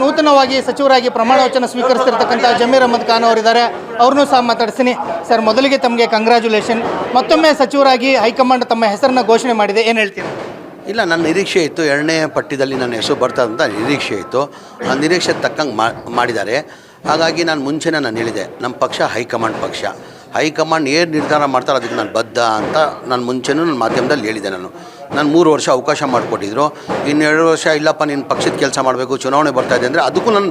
ನೂತನವಾಗಿ ಸಚಿವರಾಗಿ ಪ್ರಮಾಣ ವಚನ ಸ್ವೀಕರಿಸ್ತಿರ್ತಕ್ಕಂಥ ಜಮೀರ್ ಅಹಮದ್ ಖಾನ್ ಅವರಿದ್ದಾರೆ. ಅವ್ರನ್ನೂ ಸಹ ಮಾತಾಡ್ತೀನಿ. ಸರ್, ಮೊದಲಿಗೆ ತಮಗೆ ಕಂಗ್ರ್ಯಾಚುಲೇಷನ್. ಮತ್ತೊಮ್ಮೆ ಸಚಿವರಾಗಿ ಹೈಕಮಾಂಡ್ ತಮ್ಮ ಹೆಸರನ್ನು ಘೋಷಣೆ ಮಾಡಿದೆ, ಏನು ಹೇಳ್ತೀರಾ? ಇಲ್ಲ, ನನ್ನ ನಿರೀಕ್ಷೆ ಇತ್ತು. 2ನೇ ಪಟ್ಟಿಯಲ್ಲಿ ನನ್ನ ಹೆಸರು ಬರ್ತದಂತ ನಿರೀಕ್ಷೆ ಇತ್ತು. ಆ ನಿರೀಕ್ಷೆ ತಕ್ಕಂಗೆ ಮಾಡಿದ್ದಾರೆ. ಹಾಗಾಗಿ ನಾನು ಮುಂಚೆನೇ ನಾನು ಹೇಳಿದೆ, ನಮ್ಮ ಪಕ್ಷ ಹೈಕಮಾಂಡ್ ಪಕ್ಷ. ಹೈಕಮಾಂಡ್ ಏನು ನಿರ್ಧಾರ ಮಾಡ್ತಾರೆ ಅದಕ್ಕೆ ನಾನು ಬದ್ಧ ಅಂತ ನಾನು ಮುಂಚೆನೂ ನನ್ನ ಮಾಧ್ಯಮದಲ್ಲಿ ಹೇಳಿದೆ. ನಾನು 3 ವರ್ಷ ಅವಕಾಶ ಮಾಡಿಕೊಟ್ಟಿದ್ರು. 2 ವರ್ಷ ಇಲ್ಲಪ್ಪ ನೀನು ಪಕ್ಷದ ಕೆಲಸ ಮಾಡಬೇಕು, ಚುನಾವಣೆ ಬರ್ತಾಯಿದೆ ಅಂದರೆ ಅದಕ್ಕೂ ನಾನು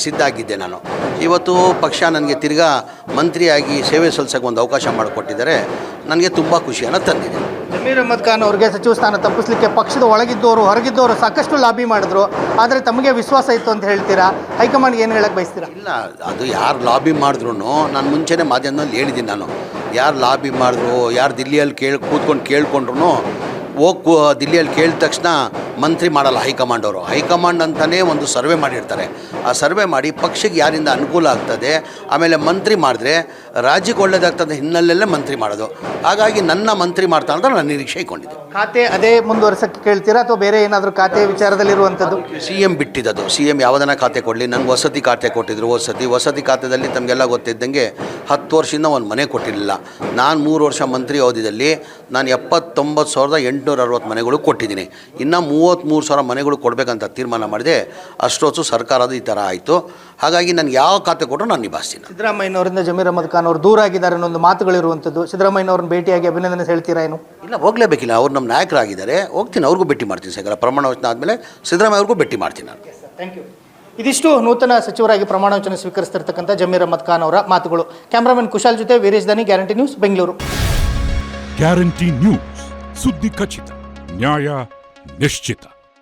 ಸಿದ್ಧ ಆಗಿದ್ದೆ. ನಾನು ಇವತ್ತು ಪಕ್ಷ ನನಗೆ ತಿರ್ಗಾ ಮಂತ್ರಿಯಾಗಿ ಸೇವೆ ಸಲ್ಲಿಸೋಕೆ ಒಂದು ಅವಕಾಶ ಮಾಡಿಕೊಟ್ಟಿದ್ದಾರೆ. ನನಗೆ ತುಂಬ ಖುಷಿಯನ್ನು ತಂದಿದೆ. ಜಮೀರ್ ಅಹಮದ್ ಖಾನ್ ಅವರಿಗೆ ಸಚಿವ ಸ್ಥಾನ ತಪ್ಪಿಸಲಿಕ್ಕೆ ಪಕ್ಷದ ಒಳಗಿದ್ದವರು ಹೊರಗಿದ್ದವರು ಸಾಕಷ್ಟು ಲಾಬಿ ಮಾಡಿದ್ರು. ಆದರೆ ತಮಗೆ ವಿಶ್ವಾಸ ಇತ್ತು ಅಂತ ಹೇಳ್ತೀರಾ? ಹೈಕಮಾಂಡ್ಗೆ ಏನು ಹೇಳಕ್ಕೆ ಬಯಸ್ತೀರಾ? ಇಲ್ಲ, ಅದು ಯಾರು ಲಾಬಿ ಮಾಡಿದ್ರು ನಾನು ಮುಂಚೆನೇ ಮಾಧ್ಯಮದಲ್ಲಿ ಹೇಳಿದ್ದೀನಿ. ನಾನು ಯಾರು ಲಾಬಿ ಮಾಡಿದ್ರು, ಯಾರು ದಿಲ್ಲಿಯಲ್ಲಿ ಕೂತ್ಕೊಂಡು ಕೇಳ್ಕೊಂಡ್ರು ಹೋಗಿ ದಿಲ್ಲಿಯಲ್ಲಿ ಕೇಳಿದ ತಕ್ಷಣ ಮಂತ್ರಿ ಮಾಡಲ್ಲ ಹೈಕಮಾಂಡ್ ಅವರು. ಹೈಕಮಾಂಡ್ ಅಂತಲೇ ಒಂದು ಸರ್ವೆ ಮಾಡಿರ್ತಾರೆ. ಆ ಸರ್ವೆ ಮಾಡಿ ಪಕ್ಷಕ್ಕೆ ಯಾರಿಂದ ಅನುಕೂಲ ಆಗ್ತದೆ, ಆಮೇಲೆ ಮಂತ್ರಿ ಮಾಡಿದ್ರೆ ರಾಜ್ಯಕ್ಕೆ ಒಳ್ಳೇದಾಗ್ತದೆ ಹಿನ್ನೆಲೆಯಲ್ಲೇ ಮಂತ್ರಿ ಮಾಡೋದು. ಹಾಗಾಗಿ ನನ್ನ ಮಂತ್ರಿ ಮಾಡ್ತಾ ಅಂತ ನಾನು ನಿರೀಕ್ಷೆ ಇಟ್ಕೊಂಡಿದ್ದೆ. ಖಾತೆ ಅದೇ ಮುಂದುವರ್ಸಕ್ಕೆ ಕೇಳ್ತೀರಾ ಅಥವಾ ಬೇರೆ ಏನಾದರೂ ಖಾತೆ ವಿಚಾರದಲ್ಲಿರುವಂಥದ್ದು? CM ಬಿಟ್ಟಿದ್ದು. CM ಯಾವುದನ್ನ ಖಾತೆ ಕೊಡಲಿ, ನನಗೆ ವಸತಿ ಖಾತೆ ಕೊಟ್ಟಿದ್ರು. ವಸತಿ ಖಾತೆಯಲ್ಲಿ ತಮಗೆಲ್ಲ ಗೊತ್ತಿದ್ದಂಗೆ 10 ವರ್ಷದಿಂದ ಒಂದು ಮನೆ ಕೊಟ್ಟಿರಲಿಲ್ಲ. ನಾನು 3 ವರ್ಷ ಮಂತ್ರಿ ಅವಧಿಯಲ್ಲಿ ನಾನು 79,860 ಮನೆಗಳು ಕೊಟ್ಟಿದ್ದೀನಿ. ಇನ್ನು 33,000 ಮನೆಗಳು ಕೊಡಬೇಕಂತ ತೀರ್ಮಾನ ಮಾಡಿದೆ. ಅಷ್ಟೊತ್ತು ಸರ್ಕಾರದ ಈ ಥರ ಆಯಿತು. ಹಾಗಾಗಿ ನನಗೆ ಯಾವ ಖಾತೆ ಕೊಟ್ಟರು ನಾನು ನಿಭಾಯಿಸ್ತೀನಿ. ಸಿದ್ದರಾಮಯ್ಯನವರಿಂದ ಜಮೀರ್ ಅಹಮದ್ ಖಾನ್ ಅವರು ದೂರ ಆಗಿದ್ದಾರೆ ಅನ್ನೋ ಒಂದು ಮಾತುಗಳಿರುವಂಥದ್ದು. ಸಿದ್ದರಾಮಯ್ಯನವ್ರನ್ನ ಭೇಟಿಯಾಗಿ ಅಭಿನಂದನೆ ಹೇಳ್ತೀರಾ? ಏನು ಇಲ್ಲ, ಹೋಗಲೇಬೇಕಿಲ್ಲ. ಅವ್ರು ನಮ್ಮ ನಾಯಕರಾಗಿದ್ದಾರೆ. ಹೋಗ್ತೀನಿ, ಅವ್ರಿಗೂ ಭೇಟಿ ಮಾಡ್ತೀನಿ. ಸರ್, ಪ್ರಮಾಣ ವಚನ ಆದಮೇಲೆ ಸಿದ್ದರಾಮಯ್ಯ ಅವ್ರಿಗೂ ಭೇಟಿ ಮಾಡ್ತೀನಿ ನಾನು. Thank you. ಇದಿಷ್ಟು ನೂತನ ಸಚಿವರಾಗಿ ಪ್ರಮಾಣ ವಚನ ಸ್ವೀಕರಿಸ್ತಿರ್ತಕ್ಕಂಥ ಜಮೀರ್ ಅಹಮದ್ ಖಾನ್ ಅವರ ಮಾತುಗಳು. ಕ್ಯಾಮ್ರಾಮನ್ ಕುಶಾಲ್ ಜೊತೆ ವೀರೇಶ್ ದಾನಿ, guarantee news, Bengaluru. Guarantee news, ಸುದ್ದಿ ಖಚಿತ, ನ್ಯಾಯ ನಿಶ್ಚಿತ.